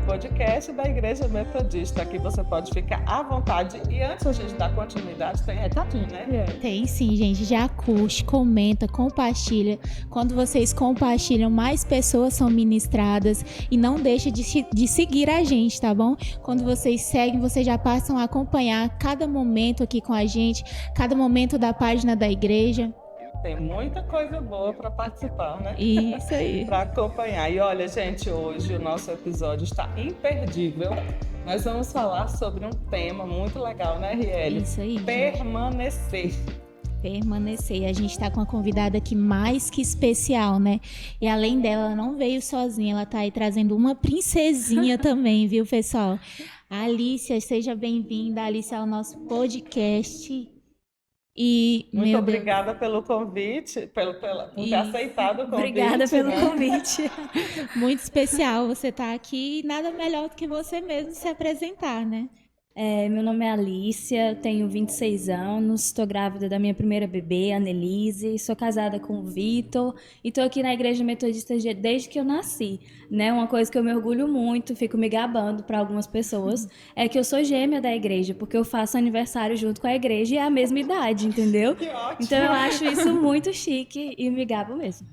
podcast da Igreja Metodista. Aqui você pode ficar à vontade. E antes a gente dar continuidade, tem recadinho, né, Riane? Tem sim, gente. Já curte, comenta, compartilha. Quando vocês compartilham, mais pessoas são ministradas. E não deixa de seguir a gente, tá bom? Quando vocês seguem, vocês já passam a acompanhar cada momento aqui com a gente, cada momento da página da igreja. Tem muita coisa boa para participar, né? Isso aí. Para acompanhar. E olha, gente, hoje o nosso episódio está imperdível. Nós vamos falar sobre um tema muito legal, né, Riele? Isso aí. Permanecer. Permanecer. A gente está com uma convidada aqui mais que especial, né? E além dela, ela não veio sozinha, ela tá aí trazendo uma princesinha também, viu, pessoal? A Alícia, seja bem-vinda, Alícia, ao nosso podcast. E, muito obrigada pelo convite, por ter aceitado o convite. Obrigada pelo convite. Muito especial você estar aqui e nada melhor do que você mesmo se apresentar, né? Meu nome é Alícia, tenho 26 anos, estou grávida da minha primeira bebê, Annelise, sou casada com o Vitor e estou aqui na Igreja Metodista desde que eu nasci, né? Uma coisa que eu me orgulho muito, fico me gabando para algumas pessoas, é que eu sou gêmea da igreja, porque eu faço aniversário junto com a igreja e é a mesma idade, entendeu? Que ótimo! Então eu acho isso muito chique e me gabo mesmo.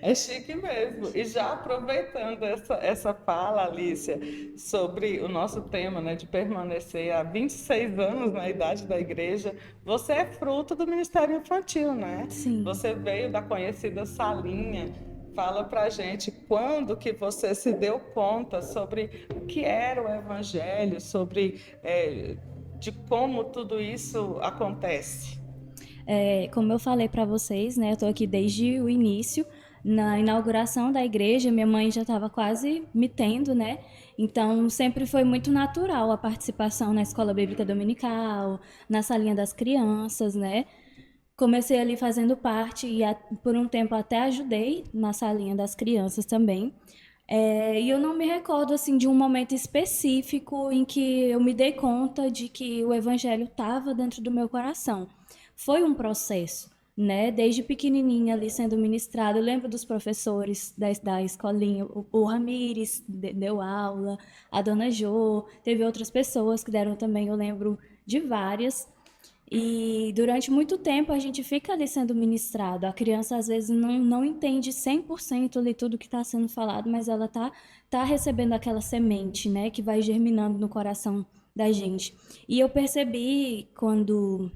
É chique mesmo. E já aproveitando essa fala, Alícia, sobre o nosso tema, né, de permanecer há 26 anos na idade da igreja, você é fruto do Ministério Infantil, né? Sim. Você veio da conhecida Salinha. Fala pra gente quando que você se deu conta sobre o que era o Evangelho, sobre de como tudo isso acontece. Como eu falei para vocês, né, eu estou aqui desde o início. Na inauguração da igreja, minha mãe já estava quase me tendo, né? Então, sempre foi muito natural a participação na escola bíblica dominical, na salinha das crianças, né? Comecei ali fazendo parte e por um tempo até ajudei na salinha das crianças também. E eu não me recordo assim de um momento específico em que eu me dei conta de que o evangelho estava dentro do meu coração. Foi um processo, né? Desde pequenininha ali sendo ministrada. Eu lembro dos professores da escolinha. O Ramires deu aula, a dona Jo, teve outras pessoas que deram também, eu lembro de várias. E durante muito tempo a gente fica ali sendo ministrado. A criança às vezes não entende 100% ali tudo que está sendo falado, mas ela tá recebendo aquela semente, né, que vai germinando no coração da gente. E eu percebi, quando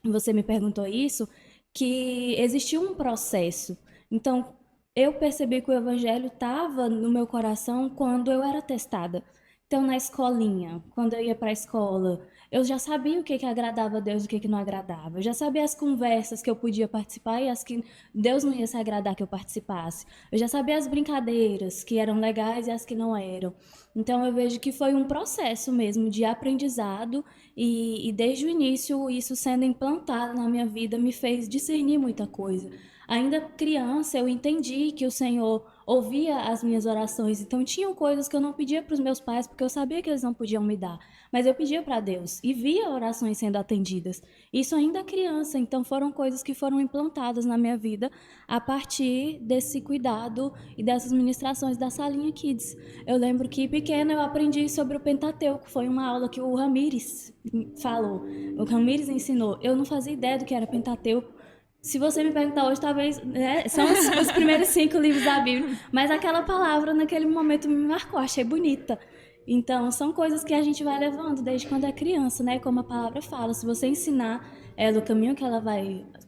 você me perguntou isso, que existia um processo. Então, eu percebi que o evangelho estava no meu coração quando eu era testada. Então, na escolinha, quando eu ia para a escola, eu já sabia o que agradava a Deus e o que não agradava. Eu já sabia as conversas que eu podia participar e as que Deus não ia se agradar que eu participasse. Eu já sabia as brincadeiras que eram legais e as que não eram. Então, eu vejo que foi um processo mesmo de aprendizado e desde o início, isso sendo implantado na minha vida me fez discernir muita coisa. Ainda criança, eu entendi que o Senhor ouvia as minhas orações. Então, tinham coisas que eu não pedia para os meus pais, porque eu sabia que eles não podiam me dar. Mas eu pedia para Deus e via orações sendo atendidas. Isso ainda criança. Então, foram coisas que foram implantadas na minha vida a partir desse cuidado e dessas ministrações da Salinha Kids. Eu lembro que, pequena, eu aprendi sobre o Pentateuco. Foi uma aula que o Ramires falou. O Ramires ensinou. Eu não fazia ideia do que era Pentateuco. Se você me perguntar hoje, talvez, né, são os primeiros 5 livros da Bíblia, mas aquela palavra naquele momento me marcou, achei bonita. Então, são coisas que a gente vai levando desde quando é criança, né? Como a palavra fala, se você ensinar ela o caminho que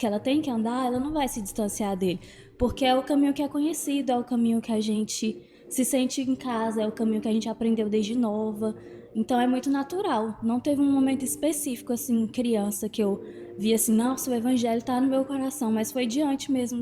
ela tem que andar, ela não vai se distanciar dele, porque é o caminho que é conhecido, é o caminho que a gente se sente em casa, é o caminho que a gente aprendeu desde nova. Então, é muito natural. Não teve um momento específico, assim, criança, que eu vi assim, nossa, o evangelho está no meu coração, mas foi diante mesmo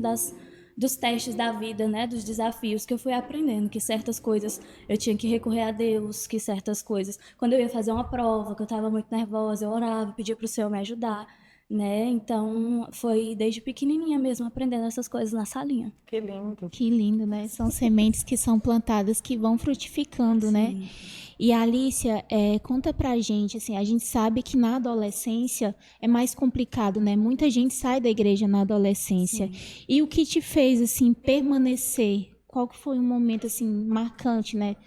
dos testes da vida, né, dos desafios que eu fui aprendendo, que certas coisas eu tinha que recorrer a Deus, que certas coisas, quando eu ia fazer uma prova, que eu estava muito nervosa, eu orava, pedia para o Senhor me ajudar, né, então foi desde pequenininha mesmo aprendendo essas coisas na salinha. Que lindo. Que lindo, né? São sementes que são plantadas que vão frutificando, sim, né? E a Alícia, conta pra gente, assim, a gente sabe que na adolescência é mais complicado, né? Muita gente sai da igreja na adolescência. Sim. E o que te fez, assim, permanecer? Qual que foi um momento, assim, marcante, né?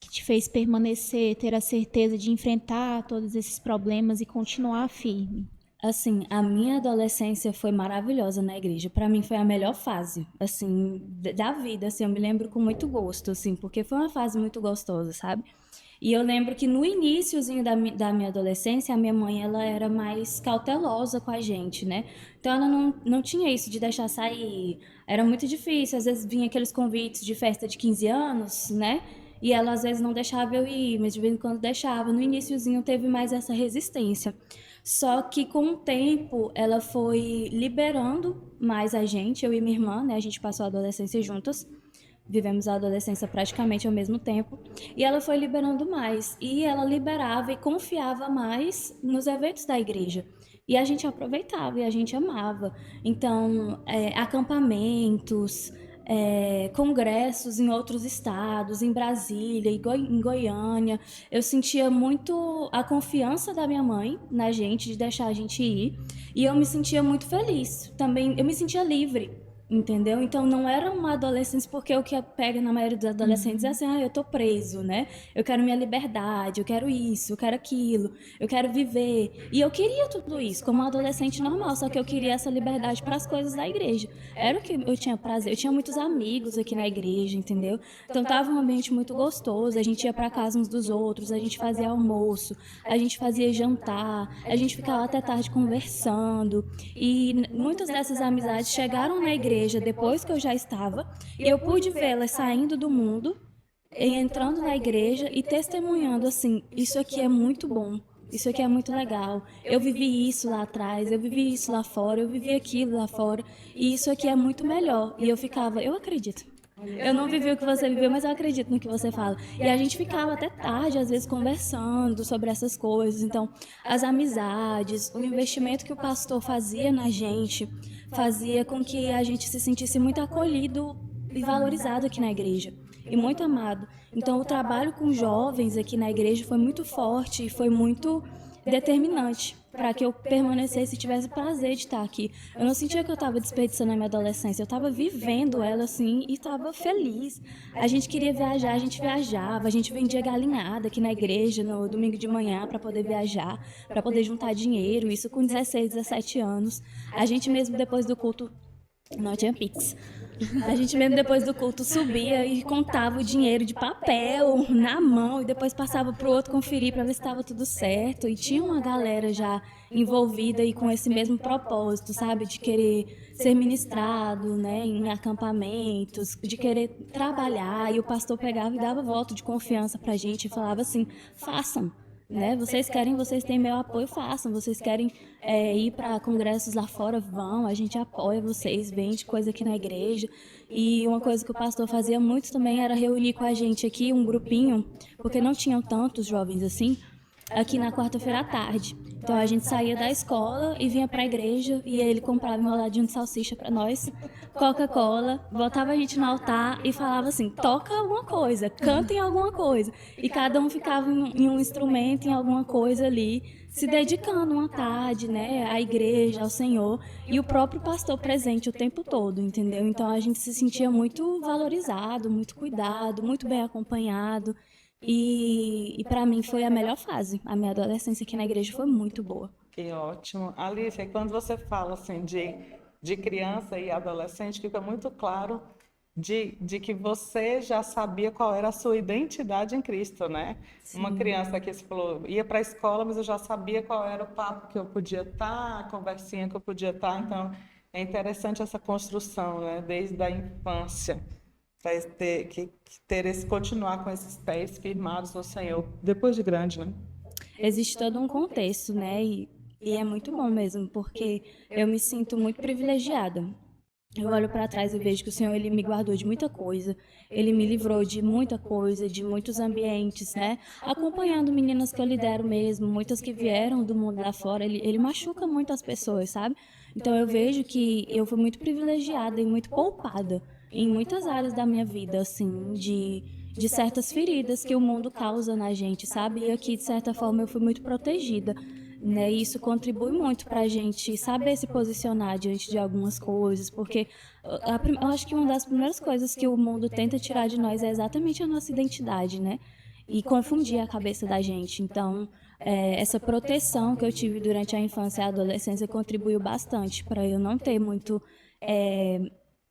que te fez permanecer, ter a certeza de enfrentar todos esses problemas e continuar firme? Assim, a minha adolescência foi maravilhosa na igreja. Para mim foi a melhor fase, assim, da vida, assim, eu me lembro com muito gosto, assim, porque foi uma fase muito gostosa, sabe? E eu lembro que no iniciozinho da minha adolescência, a minha mãe, ela era mais cautelosa com a gente, né? Então ela não tinha isso de deixar sair. Era muito difícil, às vezes vinha aqueles convites de festa de 15 anos, né? E ela às vezes não deixava eu ir, mas de vez em quando deixava. No iniciozinho teve mais essa resistência. Só que com o tempo ela foi liberando mais a gente, eu e minha irmã, né? A gente passou a adolescência juntas. Vivemos a adolescência praticamente ao mesmo tempo. E ela foi liberando mais. E ela liberava e confiava mais nos eventos da igreja. E a gente aproveitava e a gente amava. Então, acampamentos, congressos em outros estados, em Brasília, em Goiânia. Eu sentia muito a confiança da minha mãe na gente, de deixar a gente ir. E eu me sentia muito feliz. Também, eu me sentia livre. Entendeu? Então não era uma adolescência, porque o que pega na maioria dos adolescentes é assim, eu tô preso, né? Eu quero minha liberdade, eu quero isso, eu quero aquilo, eu quero viver. E eu queria tudo isso, como uma adolescente normal, só que eu queria essa liberdade para as coisas da igreja. Era o que eu tinha prazer. Eu tinha muitos amigos aqui na igreja, entendeu? Então tava um ambiente muito gostoso, a gente ia para casa uns dos outros, a gente fazia almoço, a gente fazia jantar, a gente ficava até tarde conversando. E muitas dessas amizades chegaram na igreja depois que eu já estava, e eu pude vê-las saindo do mundo, entrando na igreja e testemunhando assim, isso aqui é muito bom, isso aqui é muito legal, eu vivi isso lá atrás, eu vivi isso lá fora, eu vivi aquilo lá fora, e isso aqui é muito melhor. E eu ficava, eu acredito. Eu não vivi o que você viveu, mas eu acredito no que você fala. E a gente ficava até tarde, às vezes, conversando sobre essas coisas. Então, as amizades, o investimento que o pastor fazia na gente, fazia com que a gente se sentisse muito acolhido e valorizado aqui na igreja. E muito amado. Então, o trabalho com jovens aqui na igreja foi muito forte e foi muito determinante para que eu permanecesse e tivesse prazer de estar aqui. Eu não sentia que eu estava desperdiçando a minha adolescência, eu estava vivendo ela assim e estava feliz. A gente queria viajar, a gente viajava, a gente vendia galinhada aqui na igreja no domingo de manhã para poder viajar, para poder juntar dinheiro, isso com 16, 17 anos. A gente mesmo depois do culto não tinha Pix. A gente mesmo depois do culto subia e contava o dinheiro de papel na mão e depois passava para o outro conferir para ver se estava tudo certo. E tinha uma galera já envolvida e com esse mesmo propósito, sabe? De querer ser ministrado, né? Em acampamentos, de querer trabalhar. E o pastor pegava e dava voto de confiança para a gente e falava assim, façam. Né? Vocês querem, vocês têm meu apoio, façam. Vocês querem ir para congressos lá fora, vão. A gente apoia vocês, vende coisa aqui na igreja. E uma coisa que o pastor fazia muito também era reunir com a gente aqui um grupinho, porque não tinham tantos jovens assim, aqui na quarta-feira à tarde. Então a gente saía da escola e vinha para a igreja e ele comprava enroladinho de salsicha para nós, Coca-Cola, botava a gente no altar e falava assim, toca alguma coisa, canta em alguma coisa. E cada um ficava em um instrumento, em alguma coisa ali, se dedicando uma tarde, né, à igreja, ao Senhor, e o próprio pastor presente o tempo todo, entendeu? Então a gente se sentia muito valorizado, muito cuidado, muito bem acompanhado. E para mim foi a melhor fase. A minha adolescência aqui na igreja foi muito boa. Que ótimo. Alice, quando você fala assim de criança e adolescente, fica muito claro de que você já sabia qual era a sua identidade em Cristo, né? Sim. Uma criança que você falou, ia para a escola, mas eu já sabia qual era o papo que eu podia estar, a conversinha que eu podia estar. Então, é interessante essa construção, né? Desde a infância. Para ter esse continuar com esses pés firmados no Senhor, depois de grande, né? Existe todo um contexto, né? E é muito bom mesmo, porque eu me sinto muito privilegiada. Eu olho para trás e vejo que o Senhor, Ele me guardou de muita coisa, Ele me livrou de muita coisa, de muitos ambientes, né? Acompanhando meninas que eu lidero mesmo, muitas que vieram do mundo lá fora, Ele machuca muito as pessoas, sabe? Então eu vejo que eu fui muito privilegiada e muito poupada em muitas áreas da minha vida, assim, de certas feridas que o mundo causa na gente, sabe? E aqui, de certa forma, eu fui muito protegida, né? E isso contribui muito para a gente saber se posicionar diante de algumas coisas, porque eu acho que uma das primeiras coisas que o mundo tenta tirar de nós é exatamente a nossa identidade, né? e confundia a cabeça da gente. Então, essa proteção que eu tive durante a infância e a adolescência contribuiu bastante para eu não ter muito.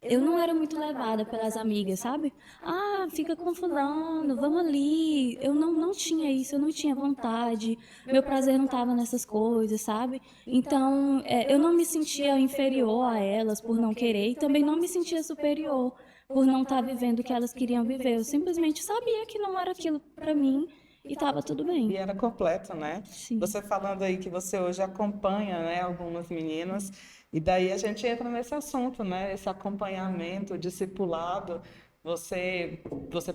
Eu não era muito levada pelas amigas, sabe? Ah, fica com fulano, vamos ali. Eu não tinha isso, eu não tinha vontade. Meu prazer não estava nessas coisas, sabe? Então, eu não me sentia inferior a elas por não querer e também não me sentia superior por não estar vivendo o que elas queriam viver. Eu simplesmente sabia que não era aquilo para mim e estava tudo E bem. era completo, né? Sim. Você falando aí que você hoje acompanha, né, algumas meninas, e daí a gente entra nesse assunto, né? Esse acompanhamento, o discipulado. Você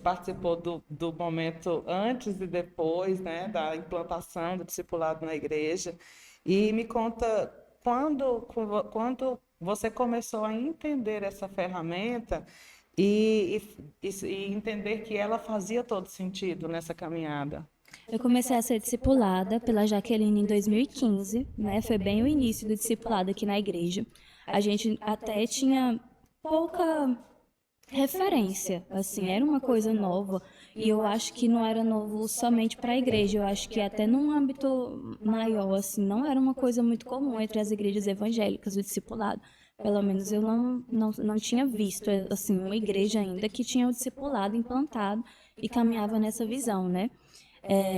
participou do momento antes e depois, né, da implantação do discipulado na igreja. E me conta quando você começou a entender essa ferramenta e entender que ela fazia todo sentido nessa caminhada. Eu comecei a ser discipulada pela Jaqueline em 2015, né? Foi bem o início do discipulado aqui na igreja. A gente até tinha pouca referência, assim, era uma coisa nova. E eu acho que não era novo somente para a igreja, eu acho que até num âmbito maior, assim, não era uma coisa muito comum entre as igrejas evangélicas, o discipulado. Pelo menos eu não tinha visto, assim, uma igreja ainda que tinha o discipulado implantado e caminhava nessa visão, né?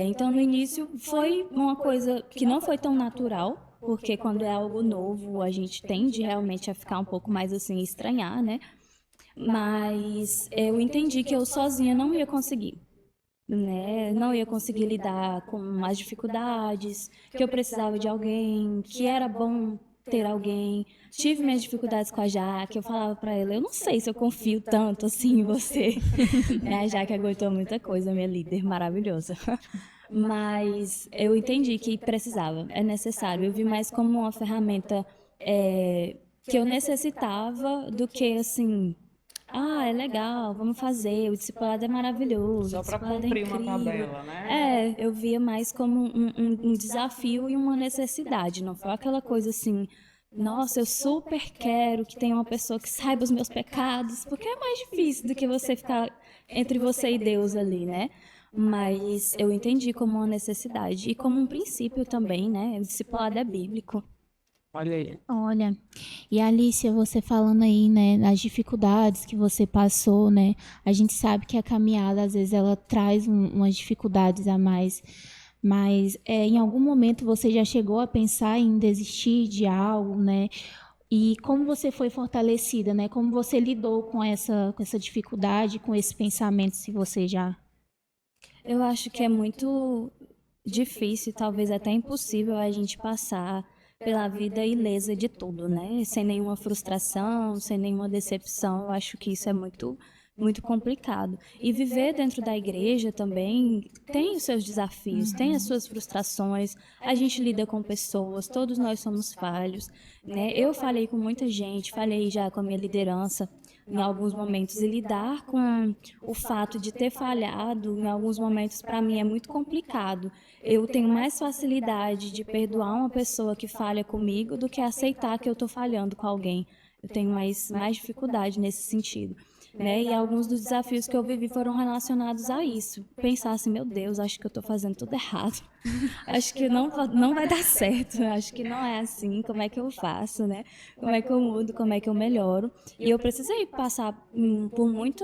Então, no início, foi uma coisa que não foi tão natural, porque quando é algo novo, a gente tende realmente a ficar um pouco mais assim, estranhar, né? Mas eu entendi que eu sozinha não ia conseguir, né? Não ia conseguir lidar com as dificuldades, que eu precisava de alguém, que era bom ter alguém. Tive minhas dificuldades com a Jaque, eu falava para ela, eu não sei se eu confio tanto assim em você. A Jaque aguentou muita coisa, minha líder maravilhosa. Mas eu entendi que precisava, é necessário. Eu vi mais como uma ferramenta que eu necessitava do que assim, é legal, vamos fazer, o discipulado é maravilhoso, o Só para discipulado é cumprir uma incrível. tabela, né? Eu via mais como um desafio e uma necessidade, não foi aquela coisa assim, nossa, eu super quero que tenha uma pessoa que saiba os meus pecados, porque é mais difícil do que você ficar entre você e Deus ali, né? Mas eu entendi como uma necessidade e como um princípio também, né? O discipulado é bíblico. Olha aí. Olha, e Alicia, você falando aí, né, das dificuldades que você passou, né? A gente sabe que a caminhada, às vezes, ela traz umas dificuldades a mais, mas em algum momento você já chegou a pensar em desistir de algo, né? E como você foi fortalecida, né? Como você lidou com essa dificuldade, com esse pensamento, se você já... Eu acho que é muito difícil, talvez até impossível, a gente passar pela vida ilesa de tudo, né? Sem nenhuma frustração, sem nenhuma decepção. Eu acho que isso é muito complicado. E viver dentro da igreja também tem os seus desafios, tem as suas frustrações. A gente lida com pessoas, todos nós somos falhos, né? Eu falei com muita gente, falei já com a minha liderança em alguns momentos, e lidar com o fato de ter falhado em alguns momentos para mim é muito complicado. Eu tenho mais facilidade de perdoar uma pessoa que falha comigo do que aceitar que eu estou falhando com alguém. Eu tenho mais dificuldade nesse sentido. Né? E alguns dos desafios que eu vivi foram relacionados a isso. Pensar assim, meu Deus, acho que eu estou fazendo tudo errado. Acho que não vai dar certo. Acho que não é assim. Como é que eu faço, né? Como é que eu mudo? Como é que eu melhoro? E eu precisei passar por muito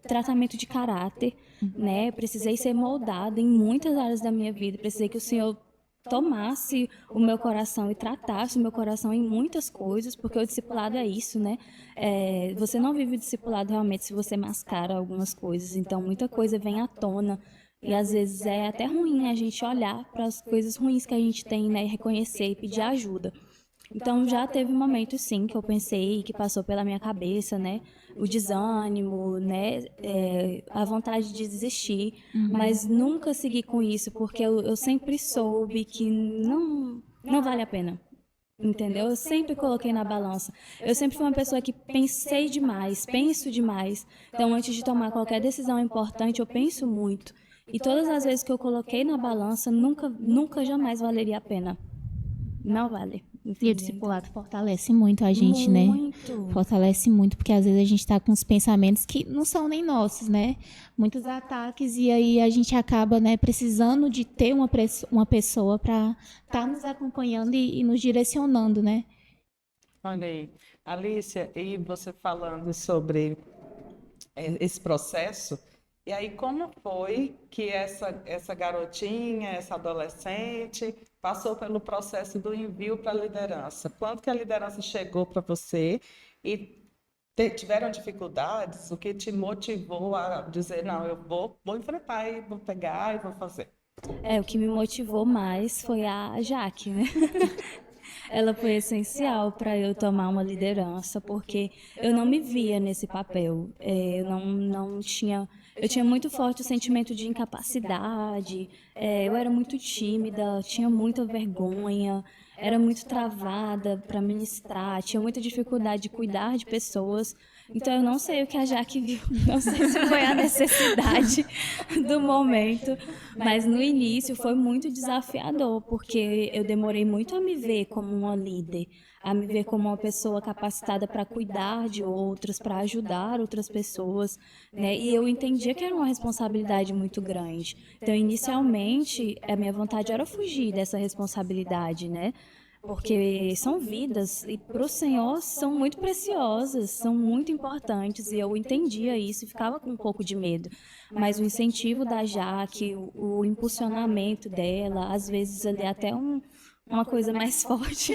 tratamento de caráter, né? Precisei ser moldada em muitas áreas da minha vida. Precisei que o Senhor tomasse o meu coração e tratasse o meu coração em muitas coisas, porque o discipulado é isso, né? Você não vive o discipulado realmente se você mascara algumas coisas, então muita coisa vem à tona, e às vezes é até ruim a gente olhar para as coisas ruins que a gente tem, né, e reconhecer e pedir ajuda. Então já teve momentos sim que eu pensei, que passou pela minha cabeça, né? O desânimo, né? A vontade de desistir, mas nunca segui com isso, porque eu sempre soube que não vale a pena. Entendeu? Eu sempre coloquei na balança. Eu sempre fui uma pessoa que pensei demais, penso demais. Então, antes de tomar qualquer decisão importante, eu penso muito. E todas as vezes que eu coloquei na balança, nunca jamais valeria a pena. Não vale. E o entendeu? discipulado fortalece muito a gente, né? Muito. Fortalece muito, porque às vezes a gente tá com os pensamentos que não são nem nossos, né? Muitos ataques, e aí a gente acaba, né, precisando de ter uma pessoa para estar nos acompanhando e nos direcionando, né? Olha aí, Alicia, e você falando sobre esse processo, e aí como foi que essa garotinha, essa adolescente, passou pelo processo do envio para a liderança? Quando que a liderança chegou para você e tiveram dificuldades? O que te motivou a dizer, não, eu vou enfrentar e vou pegar e vou fazer? O que me motivou mais foi a Jaque, né? Ela foi essencial para eu tomar uma liderança, porque eu não me via nesse papel. Eu não tinha. Eu tinha muito forte o sentimento de incapacidade, eu era muito tímida, tinha muita vergonha, era muito travada para ministrar, tinha muita dificuldade de cuidar de pessoas. Então eu não sei o que a Jaque viu, não sei se foi a necessidade do momento, mas no início foi muito desafiador, porque eu demorei muito a me ver como uma líder, a me ver como uma pessoa capacitada para cuidar de outras, para ajudar outras pessoas, né? E eu entendia que era uma responsabilidade muito grande. Então, inicialmente, a minha vontade era fugir dessa responsabilidade, né? Porque são vidas e para o Senhor são muito preciosas, são muito importantes, e eu entendia isso e ficava com um pouco de medo. Mas o incentivo da Jaque, o impulsionamento dela, às vezes ali até uma coisa mais forte.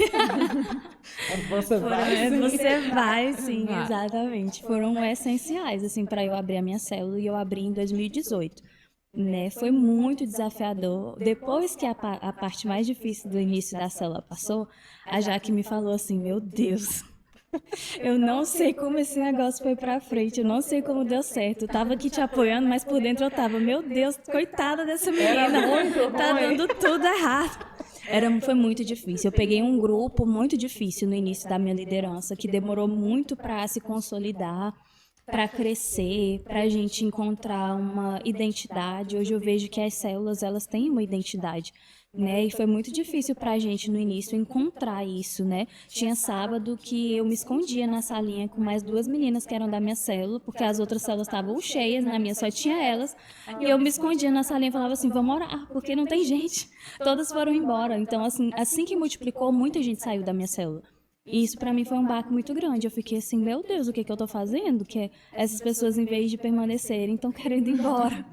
Você vai, sim. Você vai, sim, Vai. exatamente. Foram essenciais assim para eu abrir a minha célula, e eu abri em 2018. Né? Foi muito desafiador. Depois que a parte mais difícil do início da célula passou, a Jaque me falou assim: meu Deus, eu não sei como esse negócio foi pra frente, eu não sei como deu certo. Eu tava aqui te apoiando, mas por dentro eu tava, meu Deus, coitada dessa menina, tá dando tudo errado. Foi muito difícil. Eu peguei um grupo muito difícil no início da minha liderança, que demorou muito para se consolidar, para crescer, para a gente encontrar uma identidade. Hoje eu vejo que as células, elas têm uma identidade, né? E foi muito difícil para a gente no início encontrar isso, né? Tinha sábado que eu me escondia na salinha com mais duas meninas que eram da minha célula, porque as outras células estavam cheias, na minha só tinha elas, e eu me escondia na salinha e falava assim: vamos orar, porque não tem gente. Todas foram embora. Então, assim que multiplicou, muita gente saiu da minha célula. E isso para mim foi um baque muito grande. Eu fiquei assim, meu Deus, o que eu tô fazendo? Que essas pessoas, em vez de permanecerem, estão querendo ir embora.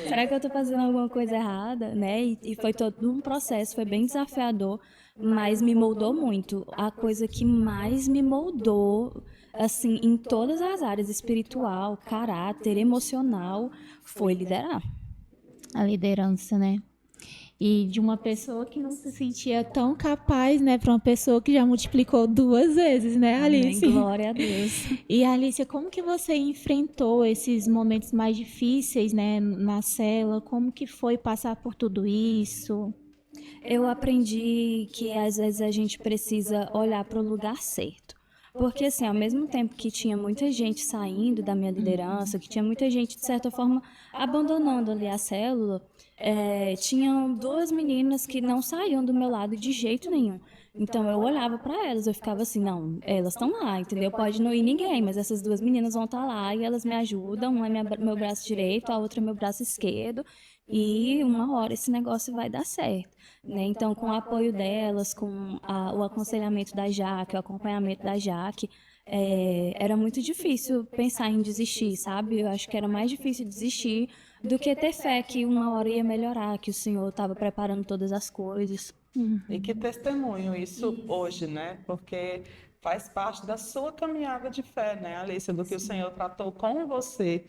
Será que eu tô fazendo alguma coisa errada, né? E foi todo um processo, foi bem desafiador, mas me moldou muito. A coisa que mais me moldou, assim, em todas as áreas, espiritual, caráter, emocional, foi liderar. A liderança, né? E de uma pessoa que não se sentia tão capaz, né, para uma pessoa que já multiplicou 2 vezes, né, Alice? Amém, glória a Deus. E Alice, como que você enfrentou esses momentos mais difíceis, né, na cela? Como que foi passar por tudo isso? Eu aprendi que às vezes a gente precisa olhar para o lugar certo. Porque, assim, ao mesmo tempo que tinha muita gente saindo da minha liderança, que tinha muita gente, de certa forma, abandonando ali a célula, tinham duas meninas que não saíam do meu lado de jeito nenhum. Então, eu olhava para elas, eu ficava assim, não, elas estão lá, entendeu? Pode não ir ninguém, mas essas duas meninas vão estar lá e elas me ajudam. Uma é meu braço direito, a outra é meu braço esquerdo. E uma hora esse negócio vai dar certo, né? Então, com o apoio delas, com o aconselhamento da Jaque, o acompanhamento da Jaque, era muito difícil pensar em desistir, sabe? Eu acho que era mais difícil desistir do que ter fé que uma hora ia melhorar, que o Senhor estava preparando todas as coisas. E que testemunho isso hoje, né? Porque faz parte da sua caminhada de fé, né, Alice? Do que o Senhor tratou com você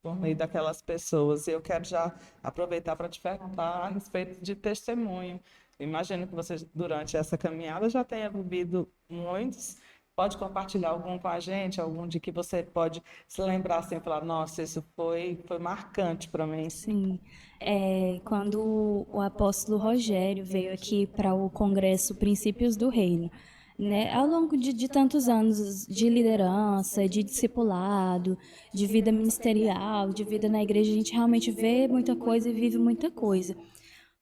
por meio daquelas pessoas. E eu quero já aproveitar para te perguntar a respeito de testemunho. Imagino que você, durante essa caminhada, já tenha vivido muitos. Pode compartilhar algum com a gente, algum de que você pode se lembrar assim, e falar, nossa, isso foi marcante para mim. Sim. Quando o apóstolo Rogério veio aqui para o congresso Princípios do Reino, né? Ao longo de tantos anos de liderança, de discipulado, de vida ministerial, de vida na igreja, a gente realmente vê muita coisa e vive muita coisa.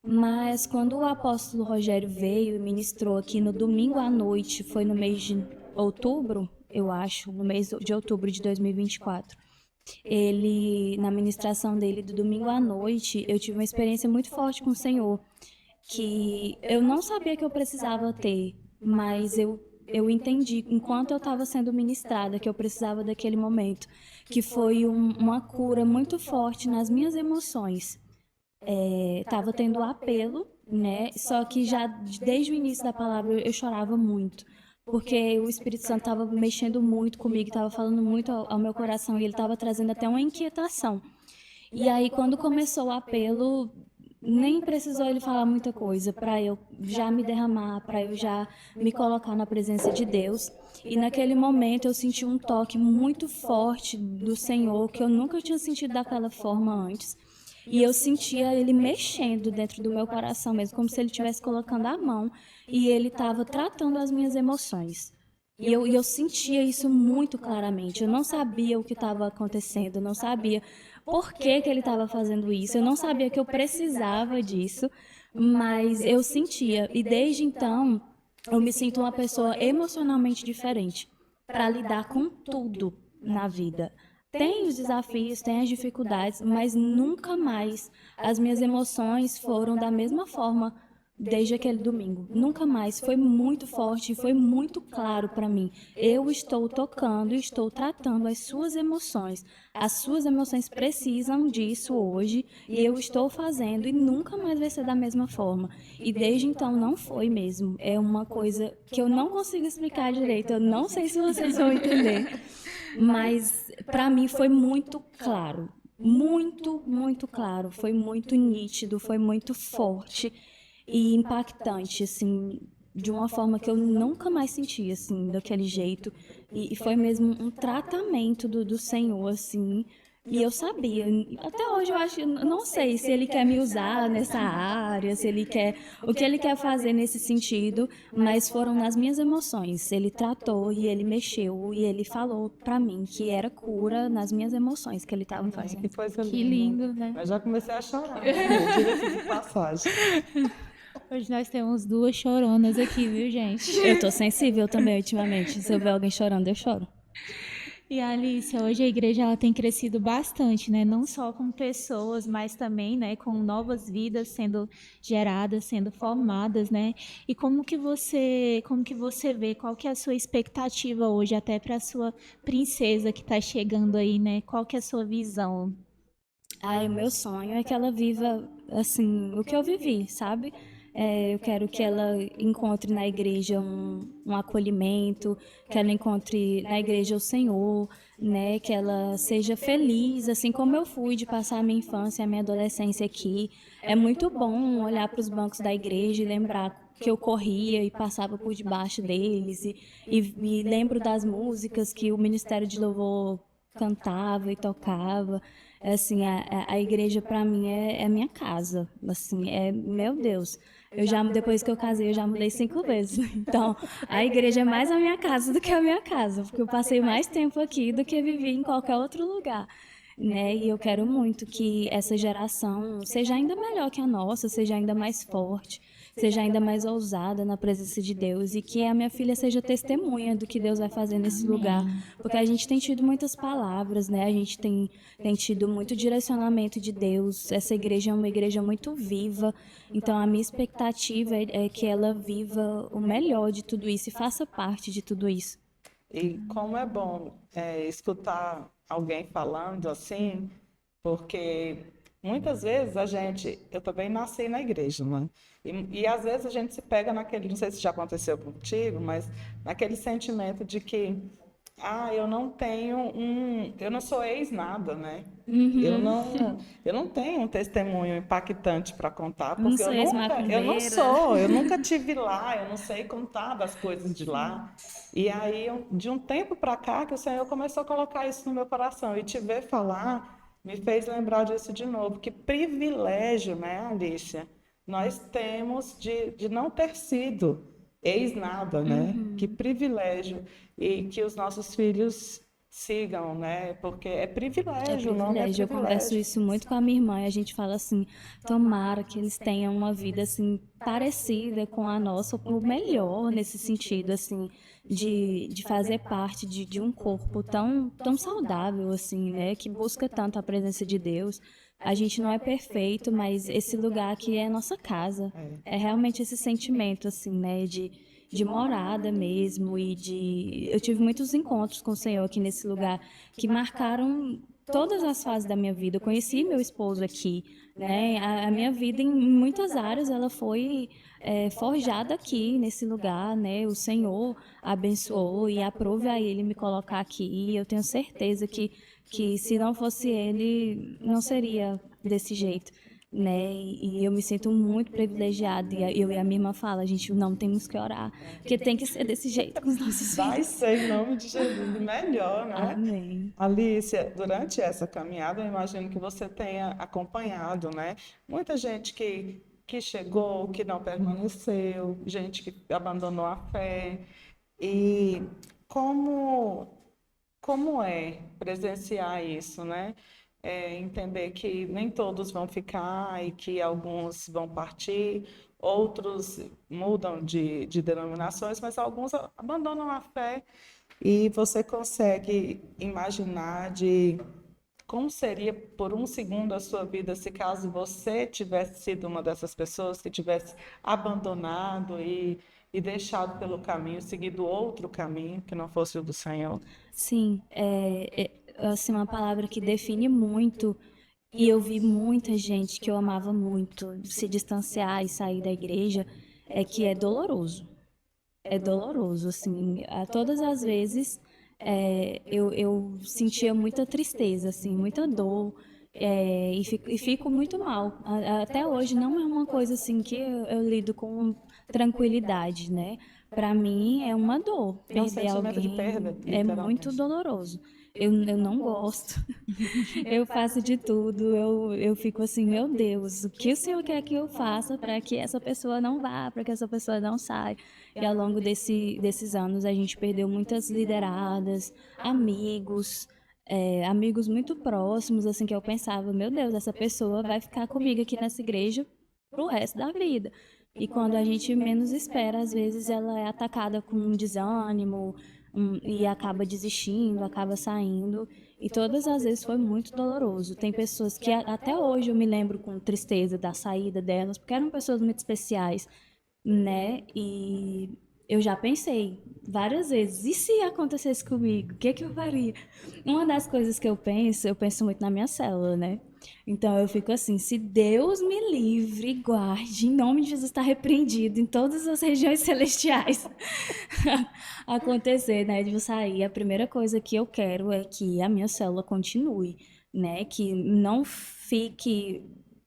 Mas quando o apóstolo Rogério veio e ministrou aqui no domingo à noite, foi no mês de outubro, eu acho, no mês de outubro de 2024. Ele, na ministração dele do domingo à noite, eu tive uma experiência muito forte com o Senhor, que eu não sabia que eu precisava ter, mas eu entendi, enquanto eu estava sendo ministrada, que eu precisava daquele momento, que foi uma cura muito forte nas minhas emoções. Estava tendo apelo, né? Só que já desde o início da palavra eu chorava muito, porque o Espírito Santo estava mexendo muito comigo, estava falando muito ao meu coração e ele estava trazendo até uma inquietação. E aí, quando começou o apelo, nem precisou ele falar muita coisa para eu já me derramar, para eu já me colocar na presença de Deus. E naquele momento eu senti um toque muito forte do Senhor que eu nunca tinha sentido daquela forma antes. E eu sentia ele mexendo dentro do meu coração mesmo, como se ele estivesse colocando a mão e ele estava tratando as minhas emoções. E eu sentia isso muito claramente. Eu não sabia o que estava acontecendo, eu não sabia por que ele estava fazendo isso, eu não sabia que eu precisava disso, mas eu sentia. E desde então, eu me sinto uma pessoa emocionalmente diferente para lidar com tudo na vida. Tem os desafios, tem as dificuldades, mas nunca mais as minhas emoções foram da mesma forma desde aquele domingo. Nunca mais. Foi muito forte, foi muito claro para mim. Eu estou tocando, estou tratando as suas emoções. As suas emoções precisam disso hoje e eu estou fazendo e nunca mais vai ser da mesma forma. E desde então não foi mesmo. É uma coisa que eu não consigo explicar direito. Eu não sei se vocês vão entender. Mas para mim foi muito claro, muito, muito claro, foi muito nítido, foi muito forte e impactante, assim, de uma forma que eu nunca mais senti, assim, daquele jeito. E foi mesmo um tratamento do Senhor, assim. E eu sabia, até hoje eu acho, eu não sei se ele quer me usar nessa área, se ele quer, o que ele quer fazer nesse sentido, mas foram nas minhas emoções. Ele tratou e ele mexeu e ele falou pra mim que era cura nas minhas emoções que ele estava Ai, fazendo. que coisa Que linda. lindo, né? Eu já comecei a chorar, né? Diga-se de passagem. Hoje nós temos duas choronas aqui, viu, gente? Eu tô sensível também ultimamente. Se eu ver alguém chorando, eu choro. E Alice, hoje a igreja ela tem crescido bastante, né? Não só com pessoas, mas também, né, com novas vidas sendo geradas, sendo formadas, né? E como que você vê, qual que é a sua expectativa hoje até para a sua princesa que está chegando aí, né? Qual que é a sua visão? Ai, o meu sonho é que ela viva, assim, o que eu vivi, sabe? Eu quero que ela encontre na igreja um acolhimento, que ela encontre na igreja o Senhor, né? Que ela seja feliz, assim como eu fui de passar a minha infância e a minha adolescência aqui. É muito bom olhar para os bancos da igreja e lembrar que eu corria e passava por debaixo deles e lembro das músicas que o Ministério de Louvor cantava e tocava. Assim, a igreja para mim é minha casa, assim, meu Deus. Eu já, depois que eu casei, eu já mudei 5 vezes. Então, a igreja é mais a minha casa do que a minha casa, porque eu passei mais tempo aqui do que vivi em qualquer outro lugar, né? E eu quero muito que essa geração seja ainda melhor que a nossa, seja ainda mais forte, seja ainda mais ousada na presença de Deus e que a minha filha seja testemunha do que Deus vai fazer nesse lugar, porque a gente tem tido muitas palavras, né? A gente tem tido muito direcionamento de Deus. Essa igreja é uma igreja muito viva, então a minha expectativa é que ela viva o melhor de tudo isso e faça parte de tudo isso. E como é bom escutar alguém falando assim, porque muitas vezes eu também nasci na igreja, né? E às vezes a gente se pega naquele, não sei se já aconteceu contigo, mas naquele sentimento de que, eu não sou ex-nada, né? Eu não tenho um testemunho impactante para contar, Não porque sou ex-macumbeira. eu nunca tive lá, eu não sei contar das coisas de lá. E aí, de um tempo para cá, que o Senhor começou a colocar isso no meu coração, e te ver falar me fez lembrar disso de novo. Que privilégio, né, Alicia? Nós temos de não ter sido ex-nada, né? Que privilégio. E que os nossos filhos sigam, né? Porque é É privilégio, o nome é privilégio. Eu converso privilégio. isso muito com a minha irmã e a gente fala assim, tomara que eles tenham uma vida assim parecida com a nossa, ou melhor nesse sentido assim de fazer parte de um corpo tão saudável assim, né, que busca tanto a presença de Deus. A gente não é perfeito, mas esse lugar aqui é a nossa casa. É realmente esse sentimento assim, né, de morada mesmo e de eu tive muitos encontros com o Senhor aqui nesse lugar que marcaram todas as fases da minha vida. Eu conheci meu esposo aqui, né? A minha vida em muitas áreas ela foi forjada aqui nesse lugar, né? O Senhor abençoou e aprove a Ele me colocar aqui. E eu tenho certeza que se não fosse Ele, não seria desse jeito. Né? E eu me sinto muito privilegiada. E eu e a minha irmã fala, a gente não temos que orar, porque tem que ser desse jeito com os nossos Vai filhos. ser em nome de Jesus, e melhor, né? Amém. Alicia, durante essa caminhada, eu imagino que você tenha acompanhado, né? Muita gente que chegou, que não permaneceu, gente que abandonou a fé. E como, como é presenciar isso, né? Entender que nem todos vão ficar e que alguns vão partir, outros mudam de denominações, mas alguns abandonam a fé. E você consegue imaginar de como seria por um segundo a sua vida se caso você tivesse sido uma dessas pessoas que tivesse abandonado e deixado pelo caminho, seguido outro caminho que não fosse o do Senhor? Sim, assim, uma palavra que define muito, e eu vi muita gente que eu amava muito se distanciar e sair da igreja, é que é doloroso. É doloroso, assim, a todas as vezes eu sentia muita tristeza, assim, muita dor, e fico muito mal. Até hoje não é uma coisa assim que eu lido com tranquilidade, né? Para mim é uma dor. É um Perder sentimento de perda, alguém é muito literalmente. doloroso. Eu não gosto. Eu faço de tudo. Eu fico assim, meu Deus, o que o Senhor quer que eu faça para que essa pessoa não vá, para que essa pessoa não saia? E ao longo desses anos a gente perdeu muitas lideradas, amigos, amigos muito próximos, assim, que eu pensava, meu Deus, essa pessoa vai ficar comigo aqui nessa igreja pro resto da vida. E quando a gente menos espera, às vezes ela é atacada com um desânimo, e acaba desistindo, acaba saindo. E todas as vezes foi muito doloroso. Tem pessoas que até hoje eu me lembro com tristeza da saída delas, porque eram pessoas muito especiais, né? E eu já pensei várias vezes, e se acontecesse comigo, o que que eu faria? Uma das coisas que eu penso muito na minha célula, né? Então eu fico assim, se Deus me livre e guarde, em nome de Jesus está repreendido em todas as regiões celestiais acontecer, né, de eu sair, a primeira coisa que eu quero é que a minha célula continue, né, que não fique,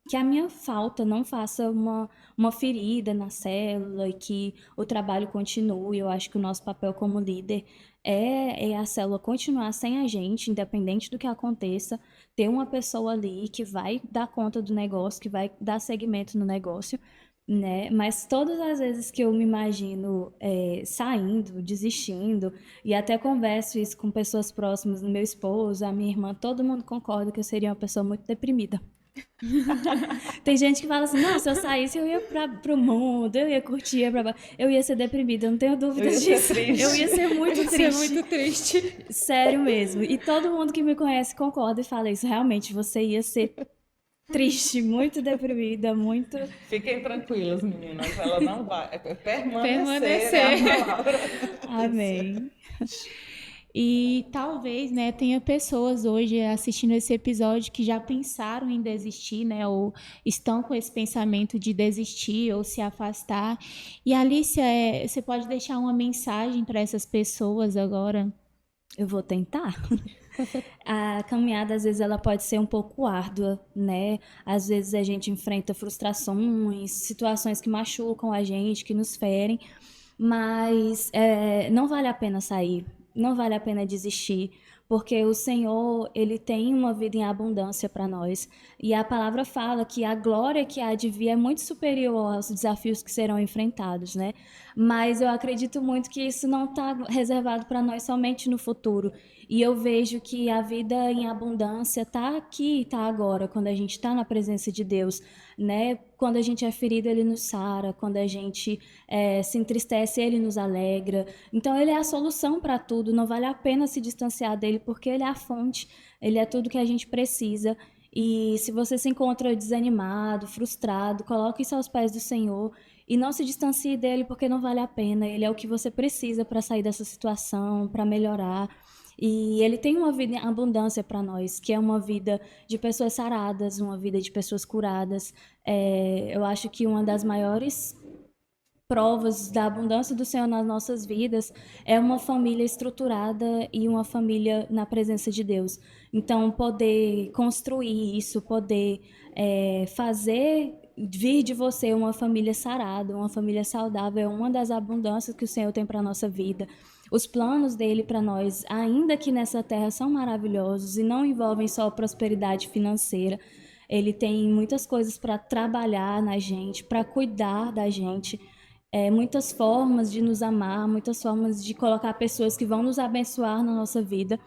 que a minha falta não faça uma ferida na célula e que o trabalho continue. Eu acho que o nosso papel como líder é a célula continuar sem a gente, independente do que aconteça, ter uma pessoa ali que vai dar conta do negócio, que vai dar seguimento no negócio, né? Mas todas as vezes que eu me imagino saindo, desistindo, e até converso isso com pessoas próximas, meu esposo, a minha irmã, todo mundo concorda que eu seria uma pessoa muito deprimida. Tem gente que fala assim, não, se eu saísse eu ia pro mundo, eu ia curtir, eu ia ser deprimida, eu não tenho Eu ia dúvidas ser disso. triste. Eu ia ser muito Isso é triste. muito triste. Sério mesmo. E todo mundo que me conhece concorda e fala isso. Realmente, você ia ser triste, muito deprimida, muito. Fiquem tranquilas, meninas, ela não vai. Permanecer é a Permanecer. palavra. Amém. E talvez, né, tenha pessoas hoje assistindo esse episódio que já pensaram em desistir, né, ou estão com esse pensamento de desistir ou se afastar. E Alicia, você pode deixar uma mensagem para essas pessoas agora? Eu vou tentar. A caminhada, às vezes, ela pode ser um pouco árdua, né? Às vezes a gente enfrenta frustrações, situações que machucam a gente, que nos ferem, mas não vale a pena sair, não vale a pena desistir, porque o Senhor, ele tem uma vida em abundância para nós. E a palavra fala que a glória que há de vir é muito superior aos desafios que serão enfrentados, né? Mas eu acredito muito que isso não está reservado para nós somente no futuro. E eu vejo que a vida em abundância está aqui, está agora, quando a gente está na presença de Deus, né? Quando a gente é ferido, Ele nos sara. Quando a gente se entristece, Ele nos alegra. Então, Ele é a solução para tudo. Não vale a pena se distanciar dele, porque Ele é a fonte. Ele é tudo que a gente precisa. E se você se encontra desanimado, frustrado, coloque isso aos pés do Senhor e não se distancie dele, porque não vale a pena. Ele é o que você precisa para sair dessa situação, para melhorar. E ele tem uma vida em abundância para nós, que é uma vida de pessoas saradas, uma vida de pessoas curadas. Eu acho que uma das maiores provas da abundância do Senhor nas nossas vidas é uma família estruturada e uma família na presença de Deus. Então, poder construir isso, poder fazer vir de você uma família sarada, uma família saudável, é uma das abundâncias que o Senhor tem para a nossa vida. Os planos dele para nós, ainda que nessa terra, são maravilhosos e não envolvem só prosperidade financeira. Ele tem muitas coisas para trabalhar na gente, para cuidar da gente, muitas formas de nos amar, muitas formas de colocar pessoas que vão nos abençoar na nossa vida.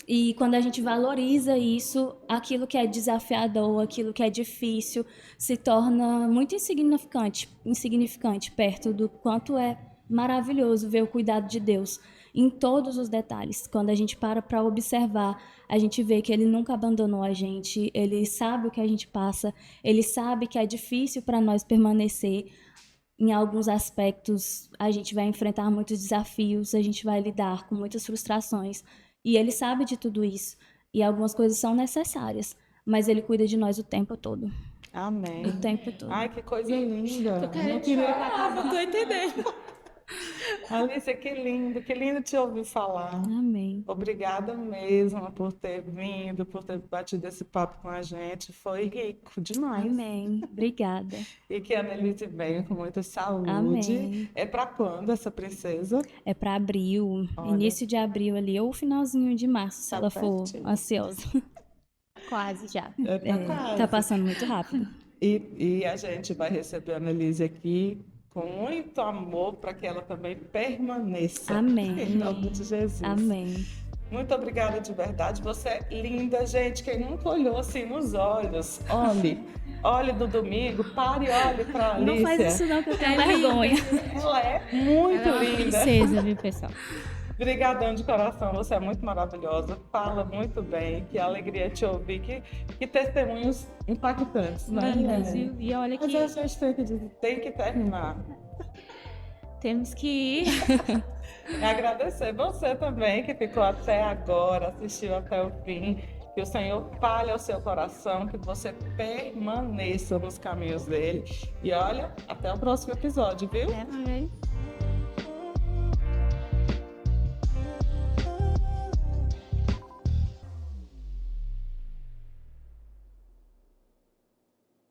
E quando a gente valoriza isso, aquilo que é desafiador, aquilo que é difícil, se torna muito insignificante perto do quanto é maravilhoso ver o cuidado de Deus em todos os detalhes. Quando a gente para observar, a gente vê que Ele nunca abandonou a gente, Ele sabe o que a gente passa, Ele sabe que é difícil para nós permanecer. Em alguns aspectos, a gente vai enfrentar muitos desafios, a gente vai lidar com muitas frustrações, e Ele sabe de tudo isso. E algumas coisas são necessárias, mas Ele cuida de nós o tempo todo. Amém. O tempo todo. Ai, que coisa linda. Eu quero chorar, não tô entendendo. Alicia, que lindo te ouvir falar. Amém. Obrigada mesmo por ter vindo, por ter batido esse papo com a gente. Foi rico demais. Amém. Obrigada. E que a Annelise venha com muita saúde. Amém. É para quando essa princesa? É para abril, Olha. início de abril ali, ou finalzinho de março, se Tá ela for pertinho. ansiosa. Quase já. Tá passando muito rápido. E a gente vai receber a Annelise aqui com muito amor para que ela também permaneça. Amém. Em nome de Jesus. Amém. Muito obrigada de verdade. Você é linda, gente. Quem nunca olhou assim nos olhos, olhe do domingo, pare e olhe para a Alicia. Não faz isso não, que eu tenho vergonha. Ela é muito Ela é uma linda. princesa, viu, pessoal? Obrigadão de coração, você é muito maravilhosa, fala muito bem, que alegria te ouvir, que testemunhos impactantes, né? E olha Mas que a gente tem que terminar. temos que ir. E agradecer você também, que ficou até agora, assistiu até o fim, que o Senhor fale ao seu coração, que você permaneça nos caminhos dele. E olha, até o próximo episódio, viu? Amém.